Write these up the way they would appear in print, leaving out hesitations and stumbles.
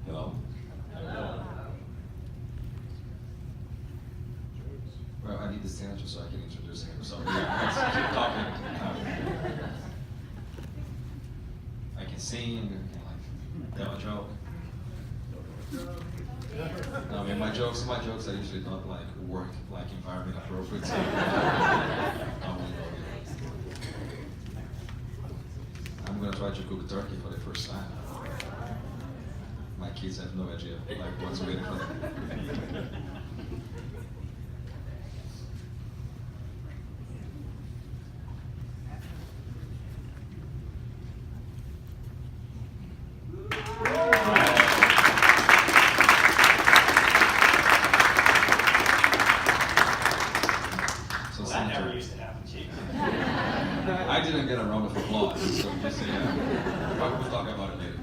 Hello? Well, I need the senator so I can introduce him. So let's keep talking. I can sing, I can like tell a joke. No, I mean my jokes are usually not like work like environment appropriate. So I won't go there. I'm gonna try to cook turkey for the first time. My kids have no idea like what's waiting for them. That never used to happen, Chief. I didn't get a round of applause, so just we'll talk about it later.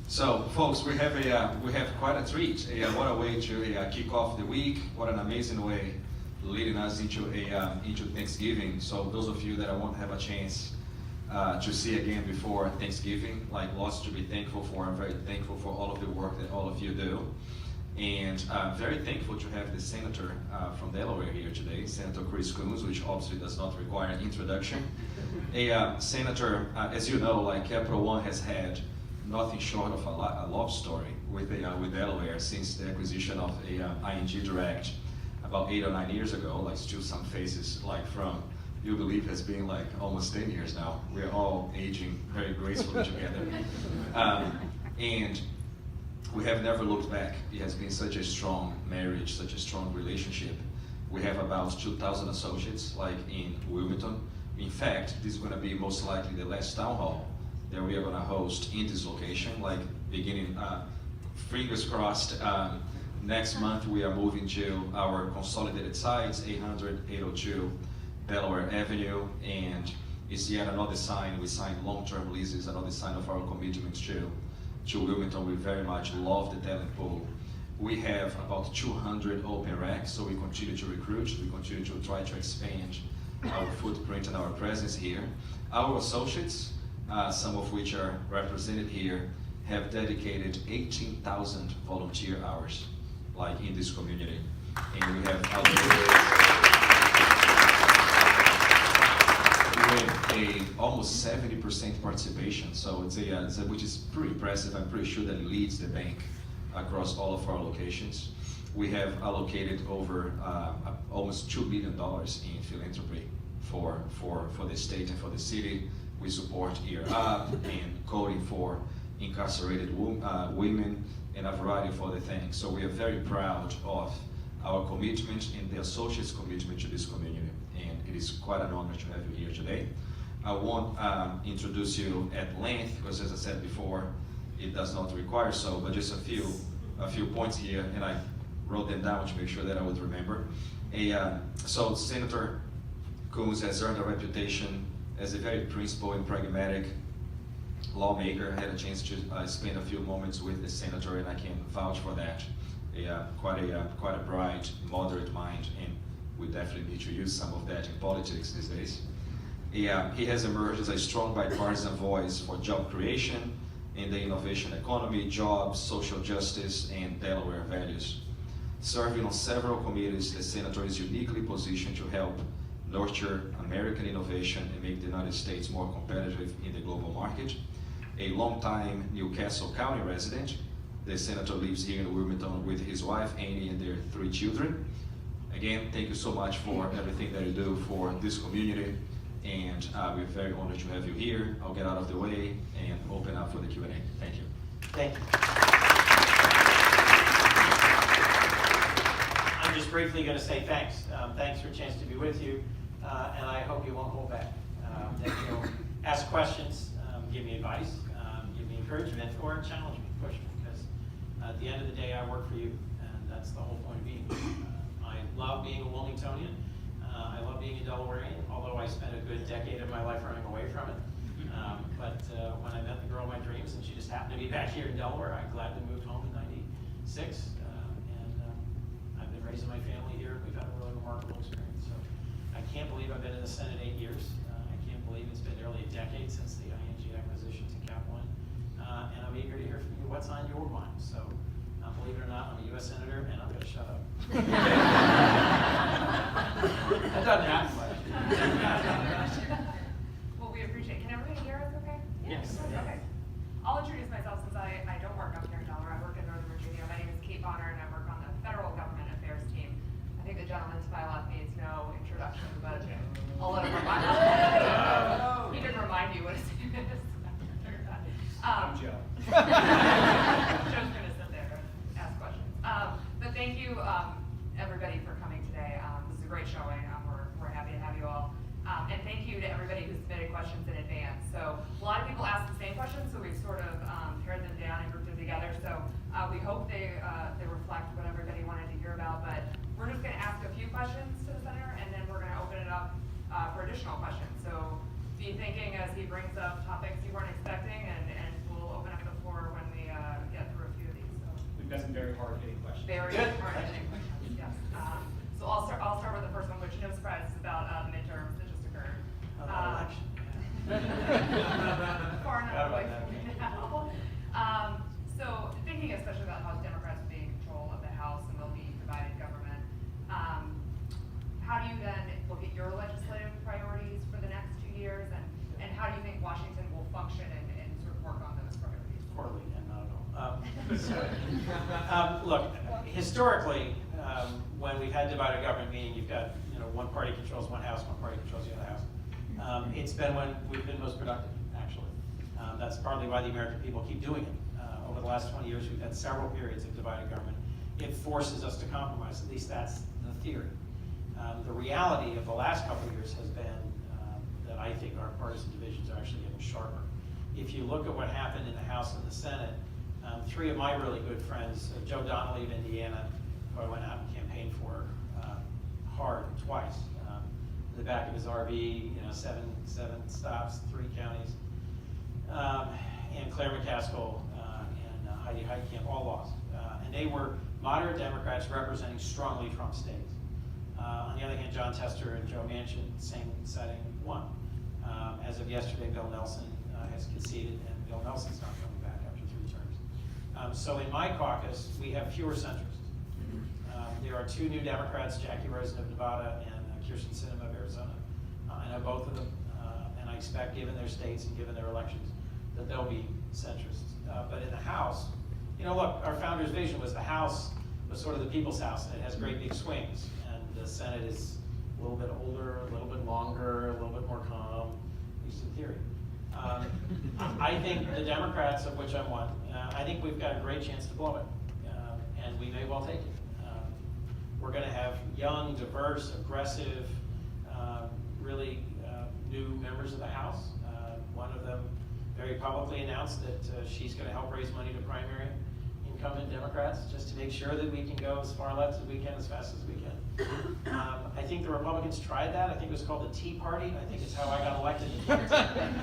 So, folks, we have quite a treat. What a way to kick off the week! What an amazing way leading us into Thanksgiving. So, those of you that I won't have a chance to see again before Thanksgiving, like lots to be thankful for. I'm very thankful for all of the work that all of you do. And I'm very thankful to have the senator from Delaware here today, Senator Chris Coons, which obviously does not require an introduction. Senator, as you know, like Cap1 has had nothing short of a love story with Delaware since the acquisition of ING Direct about 8 or 9 years ago. Like still some faces like from you believe has been like almost 10 years now. We're all aging very gracefully together. And we have never looked back. It has been such a strong marriage, such a strong relationship. We have about 2,000 associates like in Wilmington. In fact, this is going to be most likely the last town hall that we are going to host in this location, like beginning, fingers crossed, next month we are moving to our consolidated sites, 800, 802 Delaware Avenue, and it's yet another sign. We signed long-term leases, another sign of our commitment to Wilmington. We very much love the talent pool. We have about 200 open racks, so we continue to recruit. We continue to try to expand our footprint and our presence here. Our associates, some of which are represented here, have dedicated 18,000 volunteer hours, like in this community. And we have almost 70% participation, so it's which is pretty impressive. I'm pretty sure that it leads the bank across all of our locations. We have allocated over almost $2 million in philanthropy for the state and for the city. We support Ear Up and coding for incarcerated women and a variety of other things. So we are very proud of our commitment and the associates' commitment to this community. And it is quite an honor to have you here today. I won't introduce you at length because, as I said before, it does not require so, but just a few points here, and I wrote them down to make sure that I would remember. So Senator Coons has earned a reputation as a very principled and pragmatic lawmaker. I had a chance to spend a few moments with the senator, and I can vouch for that. Quite a bright, moderate mind, and we definitely need to use some of that in politics these days. He has emerged as a strong bipartisan voice for job creation in the innovation economy, jobs, social justice, and Delaware values. Serving on several committees, the senator is uniquely positioned to help nurture American innovation and make the United States more competitive in the global market. A longtime Newcastle County resident, the senator lives here in Wilmington with his wife, Annie, and their 3 children. Again, thank you so much for everything that you do for this community, and we're very honored to have you here. I'll get out of the way and open up for the Q&A. Thank you. Thank you. I'm just briefly going to say thanks. Thanks for a chance to be with you, and I hope you won't hold back. That you'll ask questions, give me advice, give me encouragement, or challenge me, push me, because at the end of the day, I work for you, and that's the whole point of being here. I love being a Wilmingtonian. I love being a Delawarean, although I spent a good decade of my life running away from it. But when I met the girl of my dreams, and she just happened to be back here in Delaware, I gladly moved home in '96, and I've been raising my family here We've had a really remarkable experience. So I can't believe I've been in the Senate 8 years. I can't believe it's been nearly a decade since the ING acquisition to Cap1. And I'm eager to hear from you what's on your mind. So believe it or not, I'm a U.S. Senator, and I'm going to shut up. That doesn't happen much. Well, we appreciate it. Can everybody hear us okay? Yes. Okay. I'll introduce myself since I don't work up here in Delaware. I work in Northern Virginia. My name is Cap1, and I work on the Federal Government Affairs team. I think the gentleman's file needs no introduction, but I'll let him remind you. He can remind you what his name is. I'm Joe. Joe's going to sit there and ask questions. But thank you, everybody, for coming today. This is a great showing. We're happy to have you all. And thank you to everybody who submitted questions in advance. So a lot of people asked the same questions, so we've sort of pared them down and grouped them together. So we hope they reflect what everybody wanted to hear about. But we're just going to ask a few questions to the senator, and then we're going to open it up for additional questions. So be thinking as he brings up topics you weren't expecting, and we'll open up the floor when we get through a few of these. So. We've got some very hard-hitting questions. Very hard-hitting questions, yes. So I'll start with the first one, which no surprise is about midterms that just occurred. Election. Far enough away from me now. So thinking especially about how Democrats will be in control of the House and there'll be divided government, how do you then look at your legislative priorities for the next 2 years, and how do you think Washington will function and sort of work on those priorities? Poorly, and not at all. Look, historically, when we've had divided government, meaning you've got one party controls one house, one party controls the other house, it's been when we've been most productive, actually. That's partly why the American people keep doing it. Over the last 20 years, we've had several periods of divided government. It forces us to compromise, at least that's the theory. The reality of the last couple of years has been that I think our partisan divisions are actually getting sharper. If you look at what happened in the House and the Senate, 3 of my really good friends, Joe Donnelly of Indiana, who I went out and campaigned for hard twice, in the back of his RV, 7 stops, 3 counties, and Claire McCaskill and Heidi Heitkamp all lost. And they were moderate Democrats representing strongly Trump states. On the other hand, John Tester and Joe Manchin, same setting, won. As of yesterday, Bill Nelson has conceded, and Bill Nelson's not coming back after 3 terms. So in my caucus, we have fewer centrists. There are 2 new Democrats, Jackie Rosen of Nevada and Kirsten Sinema of Arizona. I know both of them, and I expect, given their states and given their elections, that they'll be centrists. But in the House, look, our founder's vision was the House was sort of the people's house, and it has great big swings. And the Senate is a little bit older, a little bit longer, a little bit more calm, at least in theory. I think the Democrats, of which I'm one, I think we've got a great chance to blow it, and we may well take it. We're going to have young, diverse, aggressive, really new members of the House. One of them very publicly announced that she's going to help raise money to primary incumbent Democrats just to make sure that we can go as far left as we can, as fast as we can. I think the Republicans tried that. I think it was called the Tea Party. I think it's how I got elected in 2010.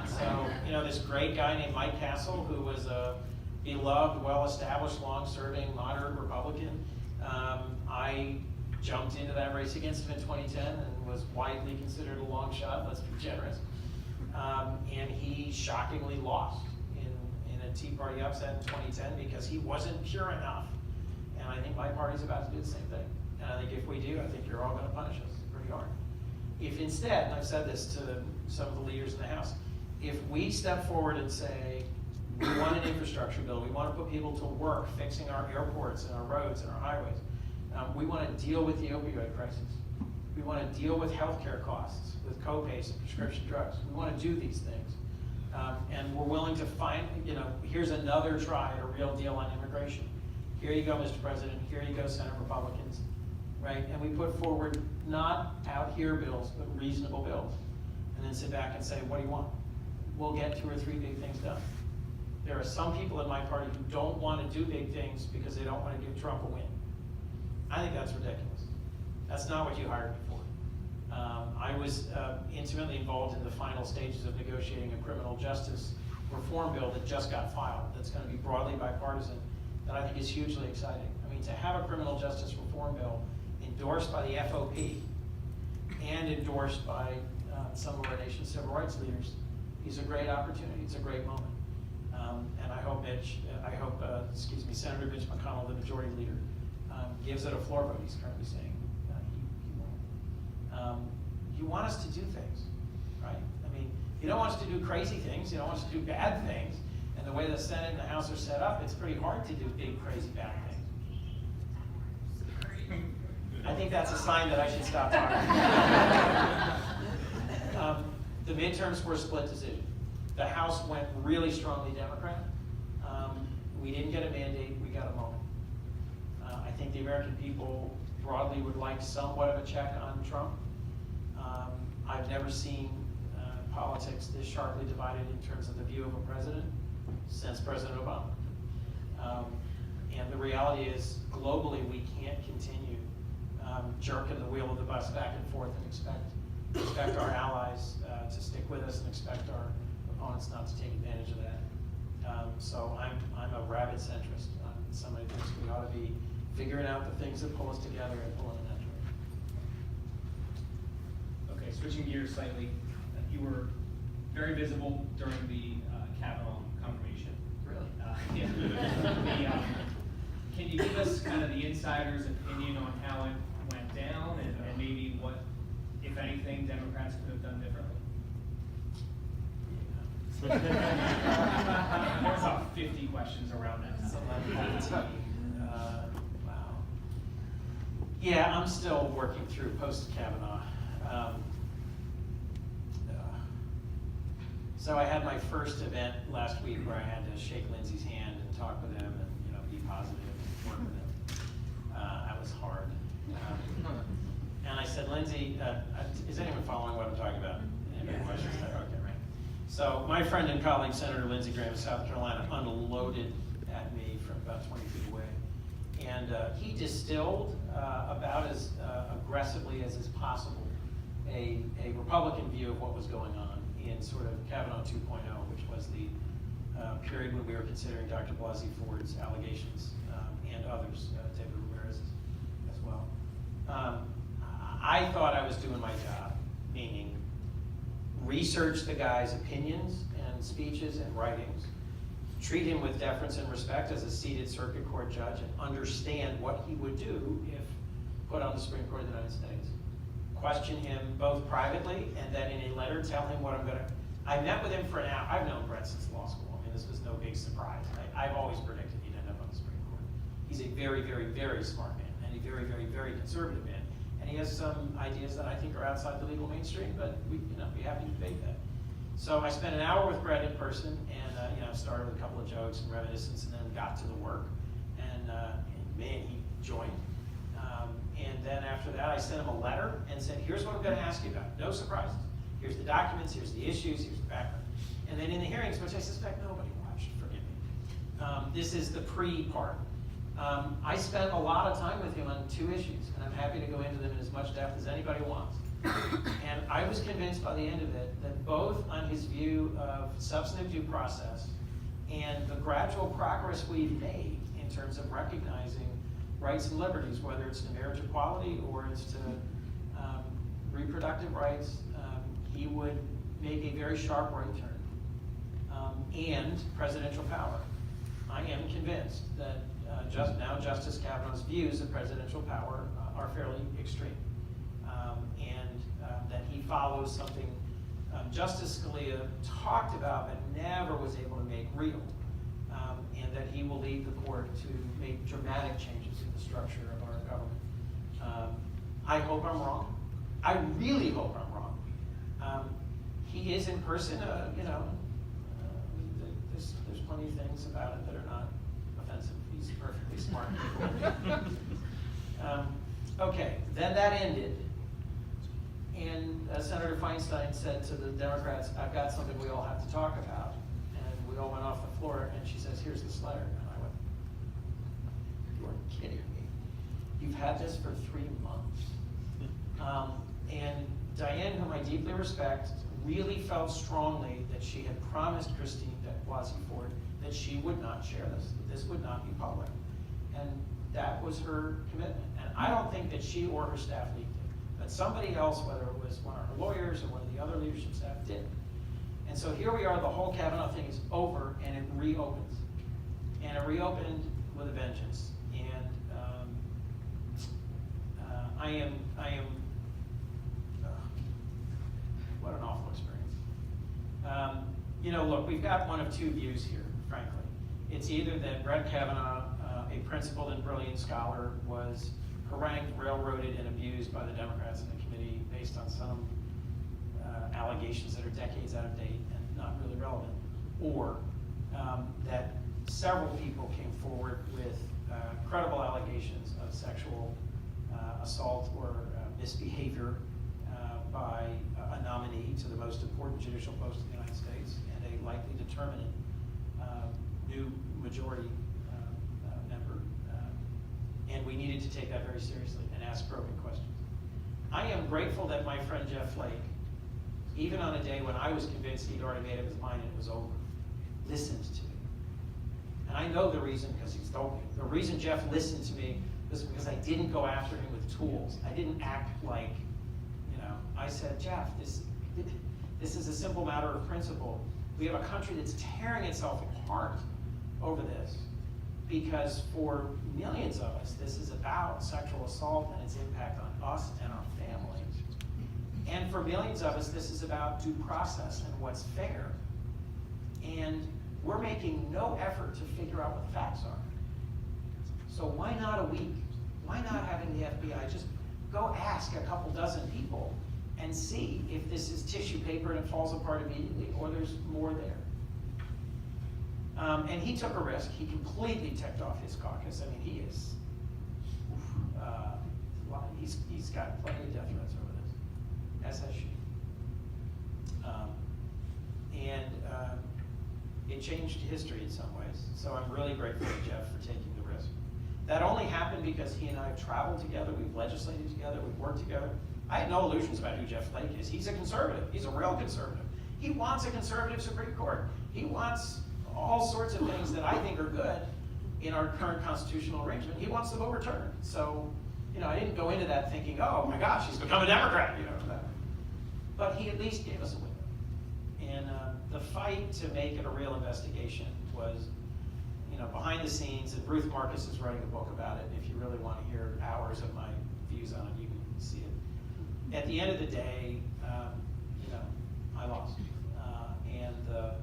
So, this great guy named Mike Castle, who was a beloved, well-established, long-serving, moderate Republican. I jumped into that race against him in 2010 and was widely considered a long shot, let's be generous. And he shockingly lost in a Tea Party upset in 2010 because he wasn't pure enough. And I think my party's about to do the same thing. And I think if we do, I think you're all going to punish us pretty hard. If instead, and I've said this to some of the leaders in the House, if we step forward and say, we want an infrastructure bill, we want to put people to work fixing our airports and our roads and our highways, we want to deal with the opioid crisis. We want to deal with healthcare costs, with co-pays and prescription drugs. We want to do these things. And we're willing to find, here's another try at a real deal on immigration. Here you go, Mr. President. Here you go, Senate Republicans. Right? And we put forward not out here bills, but reasonable bills. And then sit back and say, what do you want? We'll get 2 or 3 big things done. There are some people in my party who don't want to do big things because they don't want to give Trump a win. I think that's ridiculous. That's not what you hired me for. I was intimately involved in the final stages of negotiating a criminal justice reform bill that just got filed. That's going to be broadly bipartisan that I think is hugely exciting. I mean, to have a criminal justice reform bill endorsed by the FOP and endorsed by some of our nation's civil rights leaders is a great opportunity. It's a great moment. And I hope Senator Mitch McConnell, the majority leader, gives it a floor vote. He's currently saying he won't. You want us to do things, right? I mean, you don't want us to do crazy things. You don't want us to do bad things. And the way the Senate and the House are set up, it's pretty hard to do big, crazy, bad things. I think that's a sign that I should stop talking. The midterms were a split decision. The House went really strongly Democrat. We didn't get a mandate, we got a moment. I think the American people broadly would like somewhat of a check on Trump. I've never seen politics this sharply divided in terms of the view of a president since President Obama. And the reality is, globally, we can't continue jerking the wheel of the bus back and forth and expect our allies to stick with us and expect our opponents not to take advantage of that. So I'm a rabid centrist on somebody who thinks we ought to be figuring out the things that pull us together and pulling in that direction. Okay, switching gears slightly, you were very visible during the Cap1 confirmation. Really? Yeah. Can you give us kind of the insider's opinion on how it went down and maybe what, if anything, Democrats could have done differently? There's about 50 questions around that. Wow. Yeah, I'm still working through post-Kavanaugh. So I had my first event last week where I had to shake Lindsay's hand and talk with him and be positive and work with him. That was hard. And I said, Lindsay, is anyone following what I'm talking about? Any questions there? Okay, right. So my friend and colleague, Senator Lindsey Graham of South Carolina, unloaded at me from about 20 feet away. And he distilled about as aggressively as is possible a Republican view of what was going on in sort of Kavanaugh 2.0, which was the period when we were considering Dr. Blasey Ford's allegations and others, David Ramirez as well. I thought I was doing my job, meaning research the guy's opinions and speeches and writings, treat him with deference and respect as a seated circuit court judge, and understand what he would do if put on the Supreme Court of the United States. Question him both privately and then in a letter tell him what I'm going to. I met with him for an hour. I've known Brett since law school. I mean, this was no big surprise. I've always predicted he'd end up on the Supreme Court. He's a very, very, very smart man and a very, very, very conservative man. And he has some ideas that I think are outside the legal mainstream, but we have to debate that. So I spent an hour with Brett in person, and started with a couple of jokes and reminiscence, and then got to the work. And man, he joined. And then after that, I sent him a letter and said, here's what I'm going to ask you about. No surprises. Here's the documents, here's the issues, here's the background. And then in the hearings, which I suspect nobody watched, forgive me, this is the pre-part. I spent a lot of time with him on two issues, and I'm happy to go into them in as much depth as anybody wants. And I was convinced by the end of it that both on his view of substantive due process and the gradual progress we've made in terms of recognizing rights and liberties, whether it's to marriage equality or it's to reproductive rights, he would make a very sharp right turn. And presidential power. I am convinced that now Justice Kavanaugh's views of presidential power are fairly extreme. And that he follows something Justice Scalia talked about but never was able to make real. And that he will lead the court to make dramatic changes in the structure of our government. I hope I'm wrong. I really hope I'm wrong. He is in person, there's plenty of things about it that are not offensive. He's perfectly smart. Okay, then that ended. And Senator Feinstein said to the Democrats, I've got something we all have to talk about. And we all went off the floor, and she says, here's this letter. And I went, you are kidding me. You've had this for 3 months. And Diane, whom I deeply respect, really felt strongly that she had promised Christine Blasey Ford that she would not share this, that this would not be public. And that was her commitment. And I don't think that she or her staff leaked it, but somebody else, whether it was one of her lawyers or one of the other leadership staff, did. And so here we are, the whole Kavanaugh thing is over, and it reopens. And it reopened with a vengeance. And what an awful experience. You know, look, we've got one of two views here, frankly. It's either that Brett Kavanaugh, a principled and brilliant scholar, was harangued, railroaded, and abused by the Democrats in the committee based on some allegations that are decades out of date and not really relevant, or that several people came forward with credible allegations of sexual assault or misbehavior by a nominee to the most important judicial post in the United States and a likely determinant new majority member. And we needed to take that very seriously and ask probing questions. I am grateful that my friend Jeff Flake, even on a day when I was convinced he'd already made up his mind and it was over, listened to me. And I know the reason, because he's told me. The reason Jeff listened to me was because I didn't go after him with tools. I didn't act like, you know, I said, Jeff, this is a simple matter of principle. We have a country that's tearing itself apart over this because for millions of us, this is about sexual assault and its impact on us and our families. And for millions of us, this is about due process and what's fair. And we're making no effort to figure out what the facts are. So why not a week? Why not having the FBI just go ask a couple dozen people and see if this is tissue paper and it falls apart immediately, or there's more there. And he took a risk. He completely ticked off his caucus. I mean, he is, he's got plenty of death threats over this, as has she. It changed history in some ways. So I'm really grateful to Jeff for taking the risk. That only happened because he and I have traveled together, we've legislated together, we've worked together. I had no illusions about who Jeff Flake is. He's a conservative. He's a real conservative. He wants a conservative Supreme Court. He wants all sorts of things that I think are good in our current constitutional arrangement. He wants them overturned. So, you know, I didn't go into that thinking, oh my gosh, he's become a Democrat, you know. But he at least gave us a window. And the fight to make it a real investigation was, you know, behind the scenes, and Ruth Marcus is writing a book about it. If you really want to hear hours of my views on it, you can see it. At the end of the day, you know, I lost. And the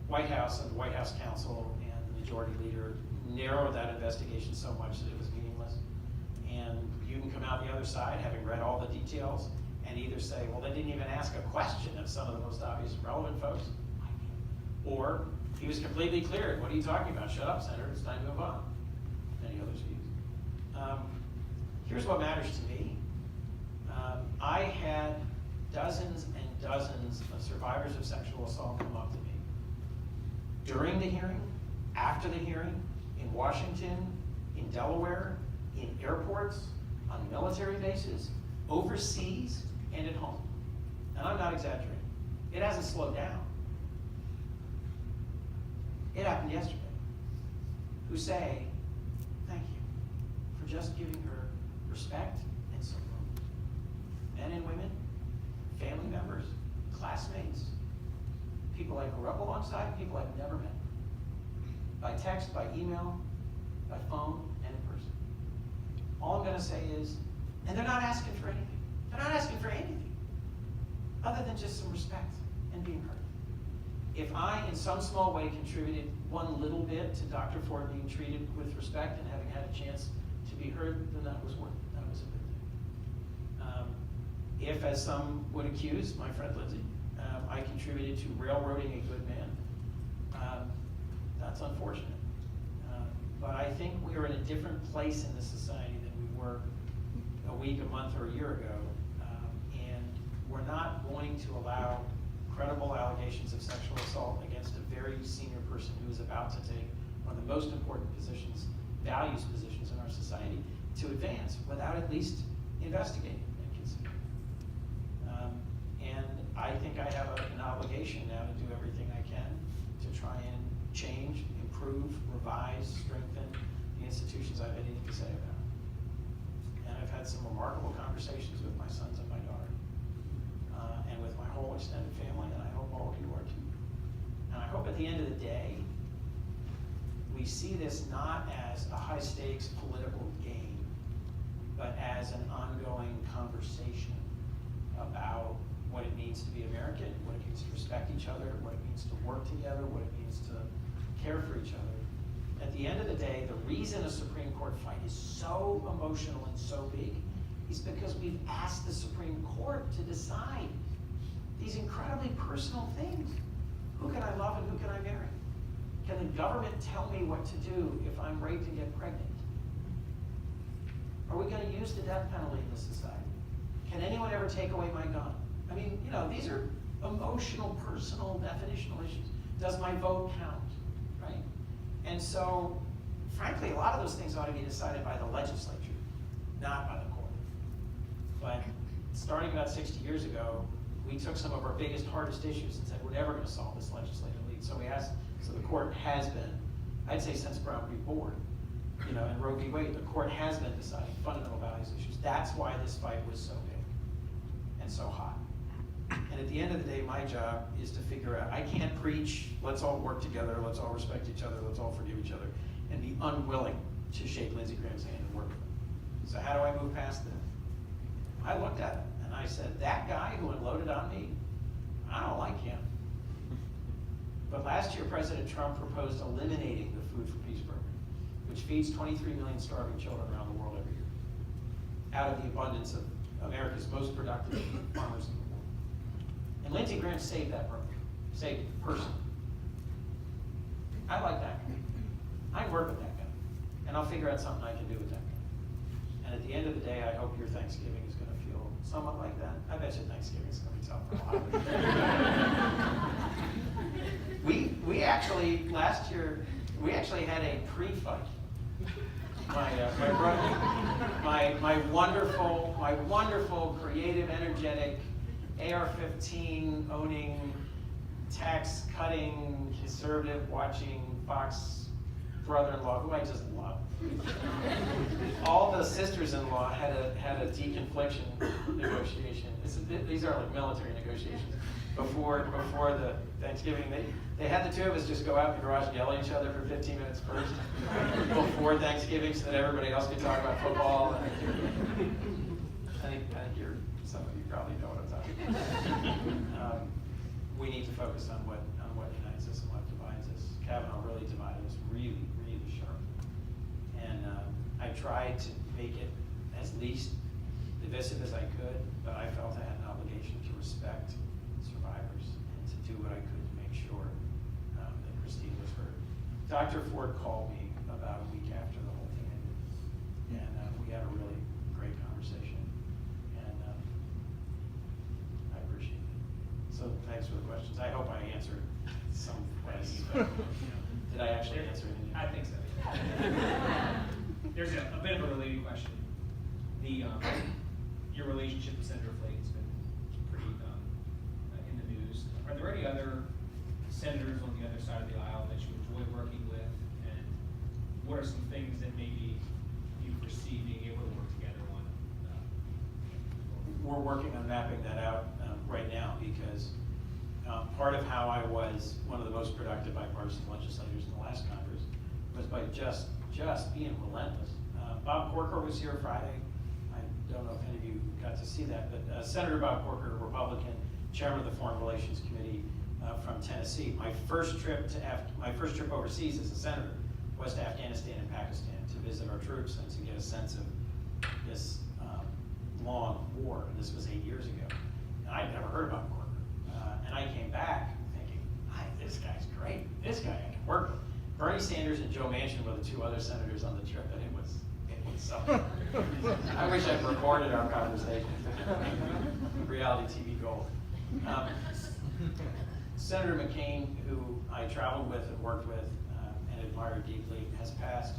White House and the White House counsel and the majority leader narrowed that investigation so much that it was meaningless. And you can come out the other side, having read all the details, and either say, well, they didn't even ask a question of some of the most obvious and relevant folks, or he was completely clear. What are you talking about? Shut up, Senator. It's time to move on. Many others views. Here's what matters to me. I had dozens and dozens of survivors of sexual assault come up to me during the hearing, after the hearing, in Washington, in Delaware, in airports, on military bases, overseas, and at home. And I'm not exaggerating. It hasn't slowed down. It happened yesterday. Who say, thank you for just giving her respect and some room. Men and women, family members, classmates, people I grew up alongside, people I've never met. By text, by email, by phone, and in person. All I'm going to say is, and they're not asking for anything. They're not asking for anything other than just some respect and being heard. If I, in some small way, contributed one little bit to Dr. Ford being treated with respect and having had a chance to be heard, then that was worth it. That was a good thing. If, as some would accuse, my friend Lindsay, I contributed to railroading a good man, that's unfortunate. But I think we are in a different place in this society than we were a week, a month, or a year ago. And we're not going to allow credible allegations of sexual assault against a very senior person who is about to take one of the most important positions, values positions in our society, to advance without at least investigating and considering. And I think I have an obligation now to do everything I can to try and change, improve, revise, strengthen the institutions I've had anything to say about. And I've had some remarkable conversations with my sons and my daughter, and with my whole extended family, and I hope all of you are too. And I hope at the end of the day, we see this not as a high-stakes political game, but as an ongoing conversation about what it means to be American, what it means to respect each other, what it means to work together, what it means to care for each other. At the end of the day, the reason a Supreme Court fight is so emotional and so big is because we've asked the Supreme Court to decide these incredibly personal things. Who can I love and who can I marry? Can the government tell me what to do if I'm raped and get pregnant? Are we going to use the death penalty in this society? Can anyone ever take away my gun? I mean, you know, these are emotional, personal, definitional issues. Does my vote count, right? And so, frankly, a lot of those things ought to be decided by the legislature, not by the court. But starting about 60 years ago, we took some of our biggest, hardest issues and said, we're never going to solve this legislative lead. So we asked, so the court has been, I'd say since Brown v. Board, you know, and Roe v. Wade, the court has been deciding fundamental values issues. That's why this fight was so big and so hot. And at the end of the day, my job is to figure out, I can't preach, let's all work together, let's all respect each other, let's all forgive each other, and be unwilling to shake Lindsey Graham's hand and work with him. So how do I move past that? I looked at him and I said, that guy who unloaded on me, I don't like him. But last year, President Trump proposed eliminating the Food for Peace program, which feeds 23 million starving children around the world every year, out of the abundance of America's most productive farmers in the world. And Lindsey Graham saved that program, saved it personally. I like that guy. I work with that guy, and I'll figure out something I can do with that guy. And at the end of the day, I hope your Thanksgiving is going to feel somewhat like that. I bet you Thanksgiving is going to be tough for a lot of you. We actually, last year, we actually had a pre-fight. My brother, my wonderful, creative, energetic, AR-15 owning, tax cutting, conservative watching Fox brother-in-law, who I just love. All the sisters-in-law had a deconfliction negotiation. These are like military negotiations. Before the Thanksgiving, they had the two of us just go out in the garage and yell at each other for 15 minutes first before Thanksgiving, so that everybody else could talk about football. I think some of you probably know what I'm talking about. We need to focus on what unites us and what divides us. Kavanaugh really divided us really sharply, and I tried to make it as least divisive as I could, but I felt I had an obligation to respect survivors and to do what I could to make sure that Christine was heard. Dr. Ford called me about a week after the whole thing ended, and we had a really great conversation, and I appreciate it. So thanks for the questions. I hope I answered some ways. Did I actually answer any? I think so. There's a bit of a related question. Your relationship with Senator Flake has been pretty in the news. Are there any other senators on the other side of the aisle that you enjoy working with? And what are some things that maybe you foresee being able to work together on? We're working on mapping that out right now, because part of how I was one of the most productive bipartisan legislators in the last Congress was by just being relentless. Bob Corker was here Friday. I don't know if any of you got to see that, but Senator Bob Corker, Republican, chairman of the Foreign Relations Committee from Tennessee. My first trip overseas as a senator was to Afghanistan and Pakistan to visit our troops and to get a sense of this long war. And this was 8 years ago. And I'd never heard about Corker. And I came back thinking, this guy's great. This guy I can work with. Bernie Sanders and Joe Manchin were the two other senators on the trip, and it was something. I wish I'd recorded our conversation. Reality TV gold. Senator McCain, who I traveled with and worked with and admired deeply, has passed.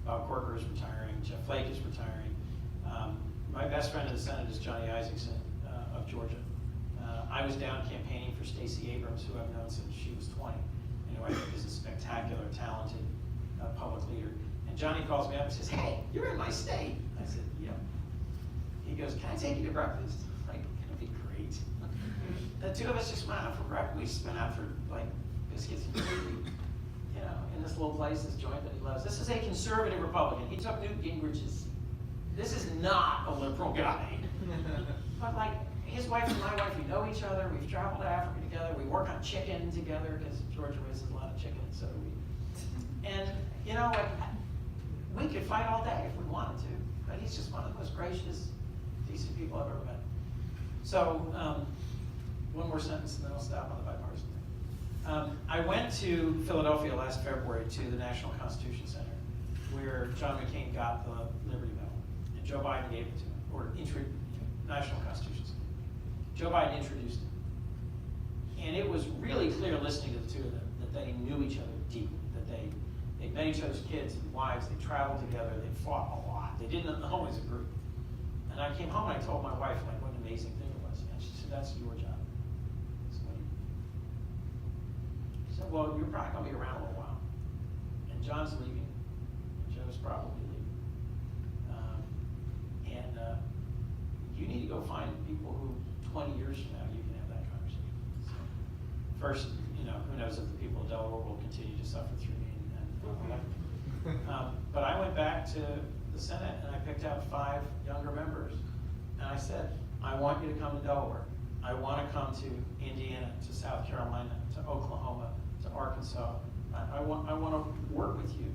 Bob Corker is retiring. Jeff Flake is retiring. My best friend in the Senate is Johnny Isakson of Georgia. I was down campaigning for Stacey Abrams, who I've known since she was 20, and who I think is a spectacular, talented public leader. And Johnny calls me up and says, "Hey, you're in my state." I said, "Yep." He goes, "Can I take you to breakfast?" I'm like, "That'd be great." The two of us just went out for breakfast. We just went out for like biscuits and food, you know, in this little place, this joint that he loves. This is a conservative Republican. He took Newt Gingrich's. This is not a liberal guy. But like his wife and my wife, we know each other. We've traveled to Africa together. We work on chicken together because Georgia raises a lot of chicken, so do we. And you know, like we could fight all day if we wanted to, but he's just one of the most gracious, decent people I've ever met. So, one more sentence and then I'll stop on the bipartisan thing. I went to Philadelphia last February to the National Constitution Center, where John McCain got the Liberty Medal, and Joe Biden gave it to him, or National Constitution Center. Joe Biden introduced him. And it was really clear listening to the two of them that they knew each other deeply, that they met each other's kids and wives, they traveled together, they fought a lot. They didn't always agree. And I came home and I told my wife like what an amazing thing it was. And she said, "That's your job." I said, "What do you mean?" She said, "Well, you're probably going to be around a little while. And John's leaving. And Joe's probably leaving. You need to go find people who 20 years from now you can have that conversation." So, first, you know, who knows if the people of Delaware will continue to suffer through me but I went back to the Senate and I picked out 5 younger members. And I said, "I want you to come to Delaware. I want to come to Indiana, to South Carolina, to Oklahoma, to Arkansas. I want to work with you.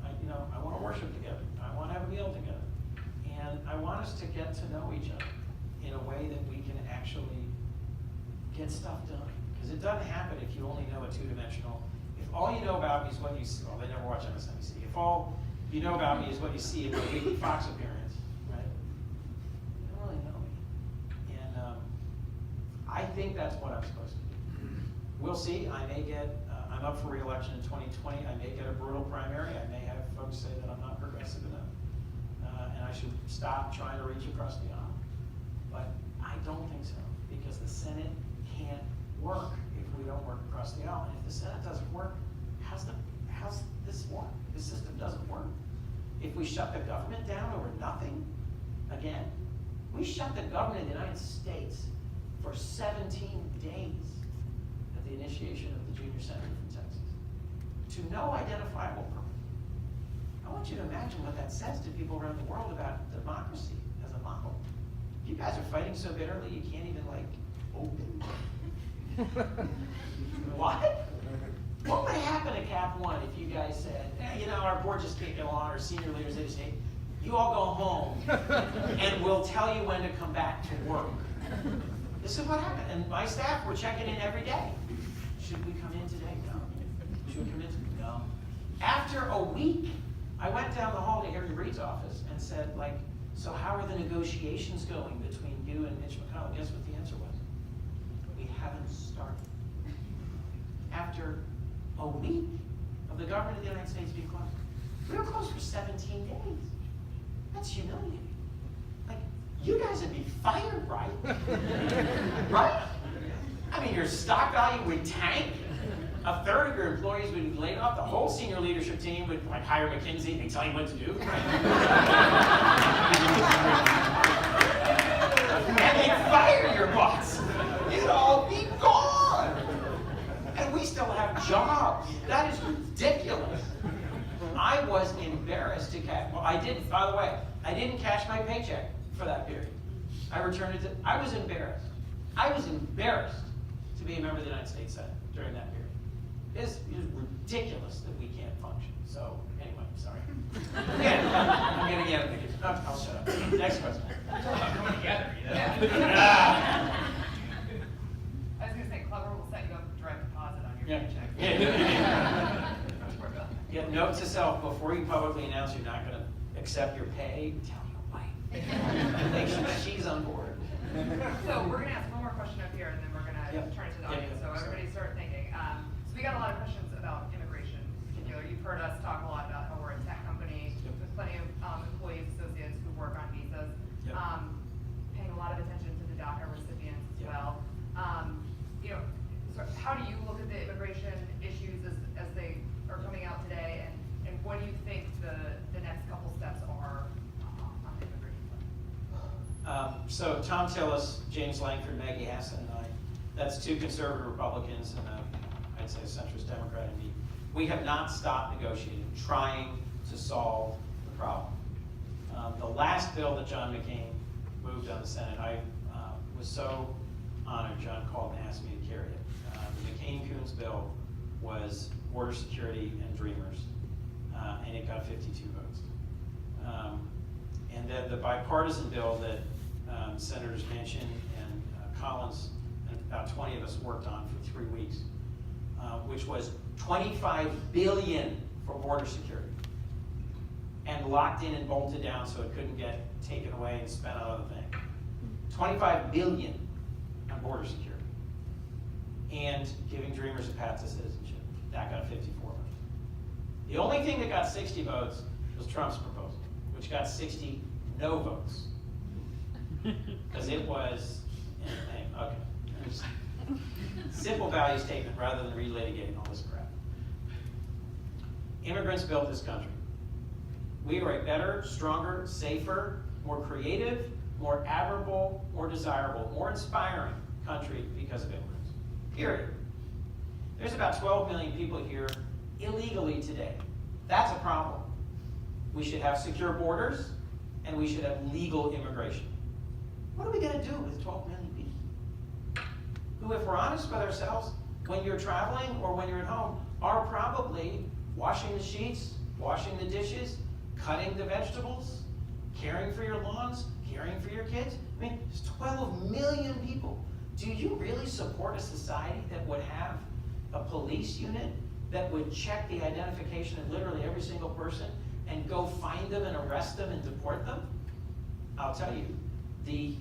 I want to worship together. I want to have a meal together. And I want us to get to know each other in a way that we can actually get stuff done. Because it doesn't happen if you only know a two-dimensional. If all you know about me is what you see, well, they never watch MSNBC. If all you know about me is what you see in my weekly Fox appearance, right? You don't really know me. And I think that's what I'm supposed to do. We'll see. I may get, I'm up for re-election in 2020. I may get a brutal primary. I may have folks say that I'm not progressive enough. And I should stop trying to reach across the aisle. But I don't think so, because the Senate can't work if we don't work across the aisle. And if the Senate doesn't work, how's this work? The system doesn't work. If we shut the government down over nothing, again, we shut the government of the United States for 17 days at the initiation of the junior senator from Texas, to no identifiable purpose. I want you to imagine what that says to people around the world about democracy as a model. You guys are fighting so bitterly you can't even like open. What? What would happen to Cap1 if you guys said, "Hey, you know, our board just can't get along, our senior leaders, they just say, you all go home and we'll tell you when to come back to work." This is what happened. And my staff were checking in every day. Should we come in today? No. Should we come in today? No. After a week, I went down the hall to Harry Reid's office and said, like, "So how are the negotiations going between you and Mitch McConnell?" Guess what the answer was? "We haven't started." After a week of the government of the United States being closed. We were closed for 17 days. That's humiliating. Like, you guys would be fired, right? Right? I mean, your stock value would tank. A third of your employees would be laid off. The whole senior leadership team would like hire McKinsey and tell you what to do. Right? And they'd fire your boss. You'd all be gone. And we still have jobs. That is ridiculous. I was embarrassed to cash. Well, I didn't, by the way, I didn't cash my paycheck for that period. I returned it to, I was embarrassed. I was embarrassed to be a member of the United States Senate during that period. It's ridiculous that we can't function. So, anyway, sorry. I'm going to get it. I'll shut up. Next question. Coming together, you know? Yeah. I was going to say, Clever will set you up with direct deposit on your paycheck. Yeah, note to self, before you publicly announce you're not going to accept your pay, tell your wife. Make sure she's on board. So we're going to ask one more question up here, and then we're going to turn it to the audience. So everybody start thinking. So we got a lot of questions about immigration in particular. You've heard us talk a lot about how we're a tech company with plenty of employees, associates who work on visas, paying a lot of attention to the DACA recipients as well. You know, so how do you look at the immigration issues So Tom Tillis, James Langford, Maggie Hassan, and I, that's two conservative Republicans and I'd say a centrist Democrat and me. We have not stopped negotiating, trying to solve the problem. The last bill that John McCain moved on the Senate, I was so honored John called and asked me to carry it. The McCain-Coons bill was border security and Dreamers, and it got 52 votes. And then the bipartisan bill that Senators Manchin and Collins and about 20 of us worked on for 3 weeks, which was $25 billion for border security, and locked in and bolted down so it couldn't get taken away and spent on other things. $25 billion on border security, and giving Dreamers a path to citizenship. That got 54 votes. The only thing that got 60 votes was Trump's proposal, which got 60 no votes. Because it was, okay. Simple value statement rather than relitigating all this crap. Immigrants built this country. We are a better, stronger, safer, more creative, more admirable, more desirable, more inspiring country because of immigrants. Period. There's about 12 million people here illegally today. That's a problem. We should have secure borders, and we should have legal immigration. What are we going to do with 12 million people? Who, if we're honest with ourselves, when you're traveling or when you're at home, are probably washing the sheets, washing the dishes, cutting the vegetables, caring for your lawns, caring for your kids. I mean, there's 12 million people. Do you really support a society that would have a police unit that would check the identification of literally every single person and go find them and arrest them and deport them? I'll tell you, the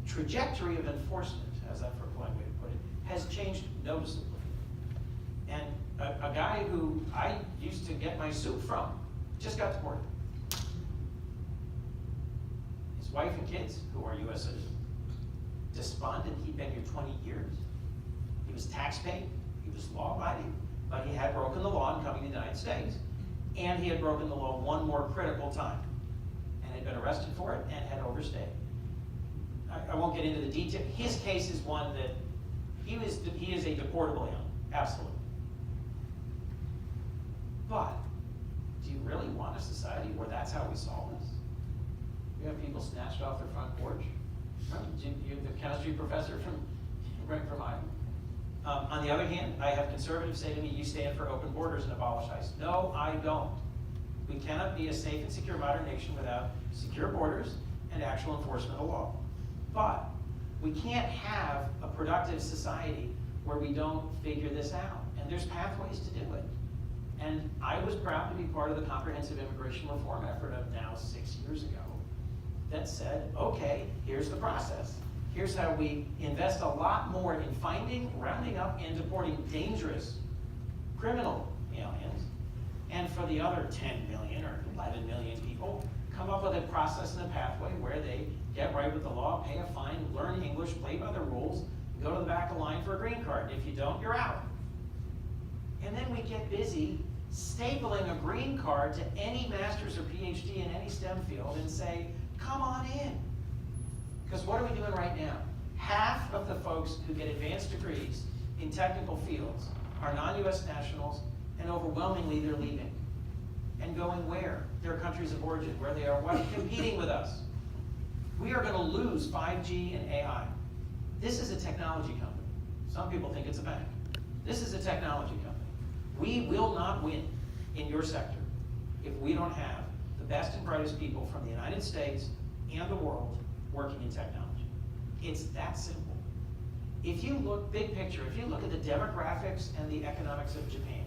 trajectory of enforcement, as that's a polite way to put it, has changed noticeably. And a guy who I used to get my soup from just got deported. His wife and kids, who are U.S. citizens, despondent. He'd been here 20 years. He was tax-paying. He was law-abiding, but he had broken the law in coming to the United States. And he had broken the law one more critical time and had been arrested for it and had overstayed. I won't get into the detail. His case is one that he is a deportable alien, absolutely. But do you really want a society where that's how we solve this? You have people snatched off their front porch. You're the chemistry professor from Iowa. On the other hand, I have conservatives say to me, you stand for open borders and abolish ICE. No, I don't. We cannot be a safe and secure modern nation without secure borders and actual enforcement of law. But we can't have a productive society where we don't figure this out. And there's pathways to do it. And I was proud to be part of the comprehensive immigration reform effort of now 6 years ago that said, okay, here's the process. Here's how we invest a lot more in finding, rounding up, and deporting dangerous criminal aliens. And for the other 10 million or 11 million people, come up with a process and a pathway where they get right with the law, pay a fine, learn English, play by the rules, go to the back of the line for a green card. If you don't, you're out. And then we get busy stapling a green card to any master's or PhD in any STEM field and say, come on in. Because what are we doing right now? Half of the folks who get advanced degrees in technical fields are non-US nationals, and overwhelmingly they're leaving. And going where? Their countries of origin, where they are what? Competing with us. We are going to lose 5G and AI. This is a technology company. Some people think it's a bank. This is a technology company. We will not win in your sector if we don't have the best and brightest people from the United States and the world working in technology. It's that simple. If you look, big picture, if you look at the demographics and the economics of Japan,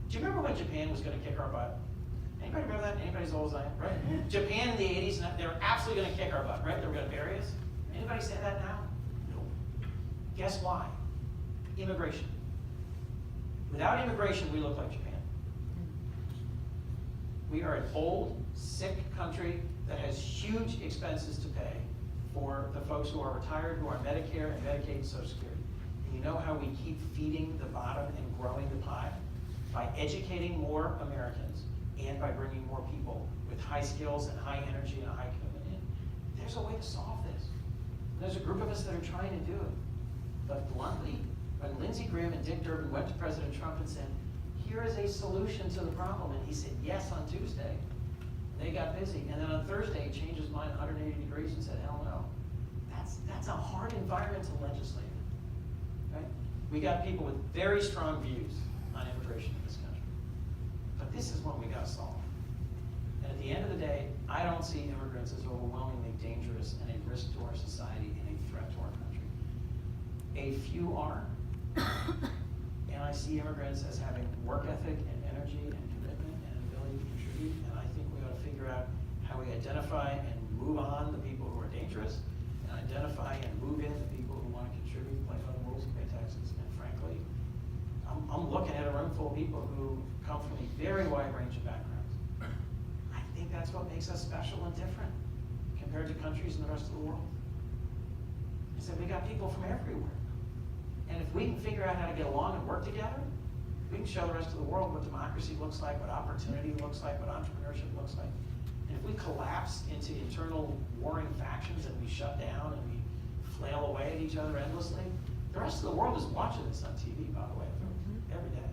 do you remember when Japan was going to kick our butt? Anybody remember that? Anybody as old as I am, right? Japan in the 80s, they were absolutely going to kick our butt, right? They were going to bury us. Anybody say that now? No. Guess why? Immigration. Without immigration, we look like Japan. We are an old, sick country that has huge expenses to pay for the folks who are retired, who are Medicare and Medicaid and Social Security. And you know how we keep feeding the bottom and growing the pie? By educating more Americans and by bringing more people with high skills and high energy and a high commitment in. There's a way to solve this. There's a group of us that are trying to do it. But bluntly, when Lindsey Graham and Dick Durbin went to President Trump and said, here is a solution to the problem, and he said yes on Tuesday, they got busy. And then on Thursday, he changed his mind 180 degrees and said, hell no. That's a hard environment to legislate in, right? We got people with very strong views on immigration in this country. But this is one we gotta solve. And at the end of the day, I don't see immigrants as overwhelmingly dangerous and a risk to our society and a threat to our country. A few are. And I see immigrants as having work ethic and energy and commitment and ability to contribute. And I think we ought to figure out how we identify and move on the people who are dangerous, and identify and move in the people who want to contribute, play by the rules, and pay taxes. And frankly, I'm looking at a room full of people who come from a very wide range of backgrounds. I think that's what makes us special and different compared to countries in the rest of the world. Is that we got people from everywhere. And if we can figure out how to get along and work together, we can show the rest of the world what democracy looks like, what opportunity looks like, what entrepreneurship looks like. And if we collapse into internal warring factions and we shut down and we flail away at each other endlessly, the rest of the world is watching this on TV, by the way, every day.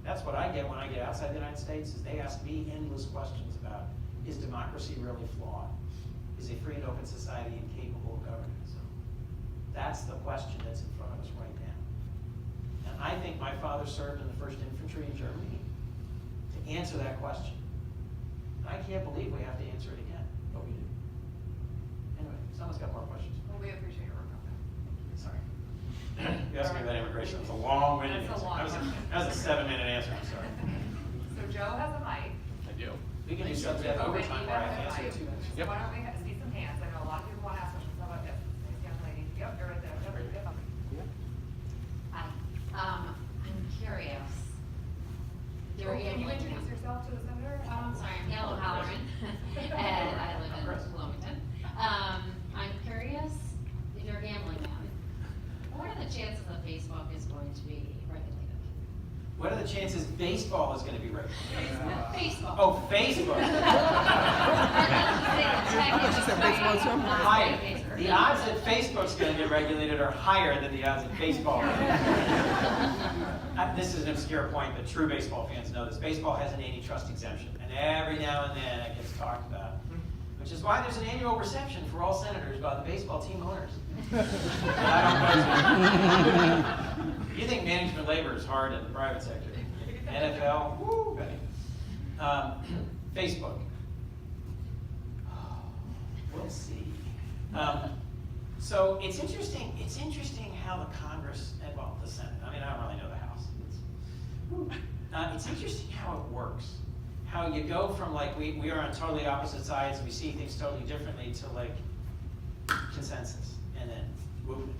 That's what I get when I get outside the United States, is they ask me endless questions about, is democracy really flawed? Is a free and open society incapable of governance? So that's the question that's in front of us right now. And I think my father served in the 1st Infantry in Germany to answer that question. And I can't believe we have to answer it again, but we do. Anyway, someone's got more questions. Well, we appreciate your work on that. Sorry. You asked me about immigration. It was a long-winded That's a answer. long That was a 7-minute answer, I'm sorry. So Joe has a mic. I do. We can do something at overtime where I answer in 2 minutes. So why don't we see some hands? I know a lot of people want to ask questions. How about this? This young lady. Yep, you're right there. Yep. Hi, I'm curious. Can you introduce yourself to the senator? Sorry, I'm Yellow Halloran, and I live in Bloomington. I'm curious, if you're a gambling man, what are the chances that Facebook is going to be regulated? What are the chances baseball is going to be regulated? Facebook. Oh, Facebook. Higher. The odds that Facebook's going to get regulated are higher than the odds that baseball. This is an obscure point, but true baseball fans know this. Baseball has an antitrust exemption, and every now and then it gets talked about, which is why there's an annual reception for all senators by the baseball team owners. I don't know. You think management labor is hard in the private sector? NFL, woo, buddy. Facebook. We'll see. So it's interesting. It's interesting how the Congress, and well, the Senate. I mean, I don't really know the House. It's interesting how it works. How you go from like we are on totally opposite sides and we see things totally differently to like consensus and then movement.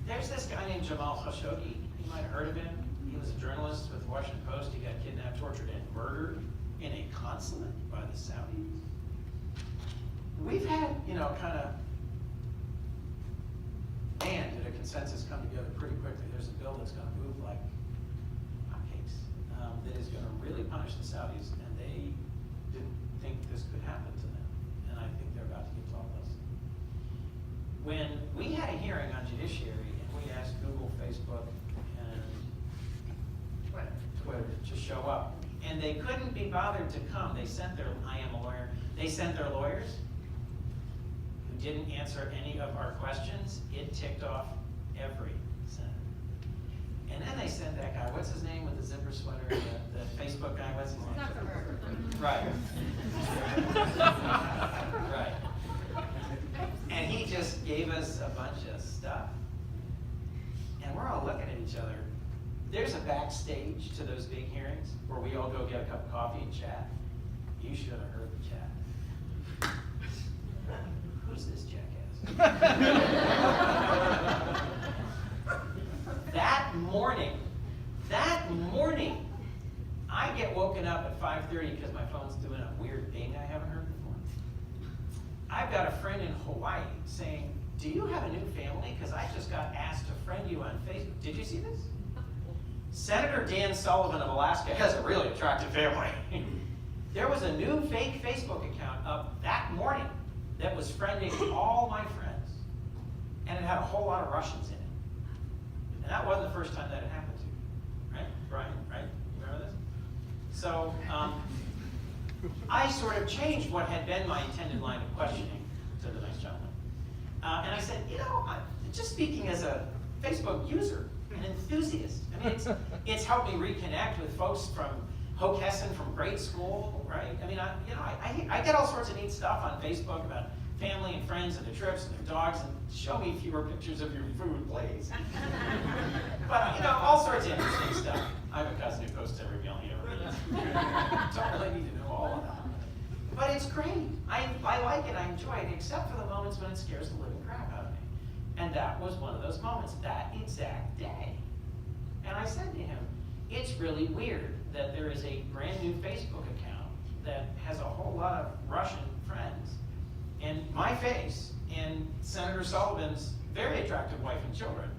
There's this guy named Jamal Khashoggi. You might have heard of him. He was a journalist with the Washington Post. He got kidnapped, tortured, and murdered in a consulate by the Saudis. We've had, kind of, man, did a consensus come together pretty quickly. There's a bill that's going to move like hotcakes that is going to really punish the Saudis, and they didn't think this could happen to them. And I think they're about to get topless. When we had a hearing on judiciary, and we asked Google, Facebook, and Twitter to show up, and they couldn't be bothered to come. They sent their, I am a lawyer, they sent their lawyers who didn't answer any of our questions. It ticked off every senator. And then they sent that guy, what's his name with the zipper sweater, the Facebook guy, what's his name? Right. Right. And he just gave us a bunch of stuff. And we're all looking at each other. There's a backstage to those big hearings where we all go get a cup of coffee and chat. You should have heard the chat. Who's this jackass? That morning, I get woken up at 5:30 because my phone's doing a weird thing I haven't heard before. I've got a friend in Hawaii saying, do you have a new family? Because I just got asked to friend you on Facebook. Did you see this? Senator Dan Sullivan of Alaska has a really attractive family. There was a new fake Facebook account up that morning that was friending all my friends. and it had a whole lot of Russians in it. And that wasn't the first time that had happened to you, right? Brian, right? You remember this? So I sort of changed what had been my intended line of questioning to the nice gentleman. And I said, you know, just speaking as a Facebook user, an enthusiast, I mean, it's helped me reconnect with folks from Hockessin from grade school, right? I mean, I get all sorts of neat stuff on Facebook about family and friends and their trips and their dogs, and show me fewer pictures of your food, please. But, you know, all sorts of interesting stuff. I have a cousin who posts every meal he ever eats. Don't really need to know all of that. But it's great. I like it, I enjoy it, except for the moments when it scares the living crap out of me. And that was one of those moments, that exact day. And I said to him, it's really weird that there is a brand new Facebook account that has a whole lot of Russian friends, and my face, and Senator Sullivan's very attractive wife and children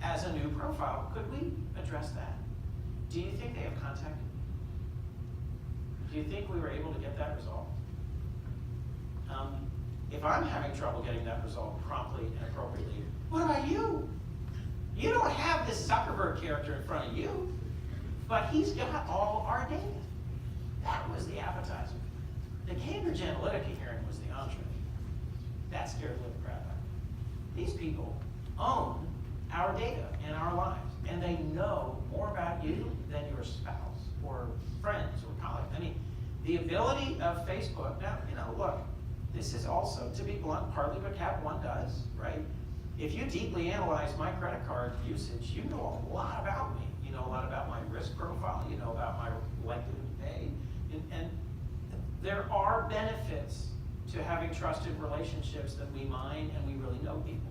as a new profile. Could we address that? Do you think they have contacted me? Do you think we were able to get that resolved? If I'm having trouble getting that resolved promptly and appropriately, what about you? You don't have this Zuckerberg character in front of you, but he's got all our data. That was the appetizer. The Cambridge Analytica hearing was the entree. That scared the living crap out of me. These people own our data and our lives, and they know more about you than your spouse or friends or colleagues. I mean, the ability of Facebook, now, you know, look, this is also, to be blunt, partly what Cap1 does, right? If you deeply analyze my credit card usage, you know a lot about me. You know a lot about my risk profile. You know about my likelihood to pay. And there are benefits to having trusted relationships that we mine and we really know people.